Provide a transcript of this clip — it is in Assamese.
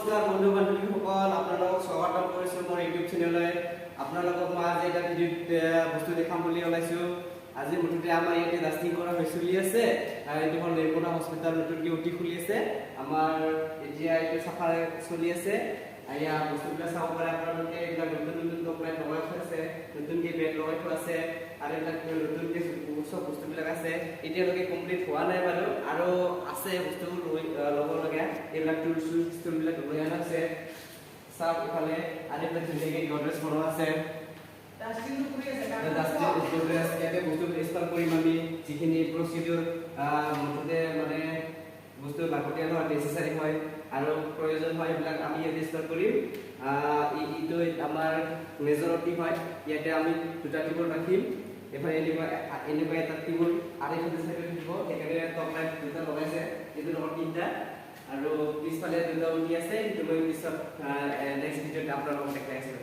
নমস্কাৰ বন্ধু বান্ধৱীসকল, আপোনালোকক স্বাগতম কৰিছোঁ মোৰ ইউটিউব চেনেললৈ। আপোনালোকক মই আজি এটা বস্তু দেখাম বুলি ওলাইছোঁ। আজি মুঠতে আমাৰ ইয়াতে ডাষ্টিং কৰা হৈ চলি আছে। এইটো হ'ল নিৰ্মলা হস্পিটেল, নতুনকৈ উঠি খুলি আছে। আমাৰ এতিয়া এইটো চাফা চলি আছে। এয়া বস্তুবিলাক চাব পাৰে আপোনালোকে। এইবিলাক নতুন নতুন কপলাই লগাই থোৱা আছে, নতুনকৈ বেড লগাই থোৱা আছে, আৰু এইবিলাক নতুনকৈ চব বস্তুবিলাক আছে। এতিয়ালৈকে কমপ্লিট হোৱা নাই বাৰু, আৰু আছে বস্তু ল'বলগীয়া। এইবিলাক টুলবিলাক লৈ অনা আছে। চাওক ইফালে আৰু এইবিলাক ধুনীয়াকৈ গডৰেজ বনোৱা আছে। ইয়াতে বস্তু ইনষ্টল কৰিম আমি, যিখিনি প্ৰচিডিউৰ মুঠতে মানে বস্তু লাগতিয়াল হয়, নেচেচাৰী হয় আৰু প্ৰয়োজন হয়, এইবিলাক আমি ইয়াতে ইনষ্টল কৰিম। এইটো আমাৰ মেজৰিটি হয়। ইয়াতে আমি দুটা টিবল ৰাখিম। এফালে এনেকুৱা এটা টিবল আৰু এইফালে চাইডত থাকিব। সেইকাৰণে টপ লাইট দুটা লগাইছে, এইটো লগত তিনিটা, আৰু পিছফালে দুটা উঠি আছে। সেইটো মই পিছত নেক্সট ভিডিঅ'ত আপোনালোকক দেখাই আছোঁ।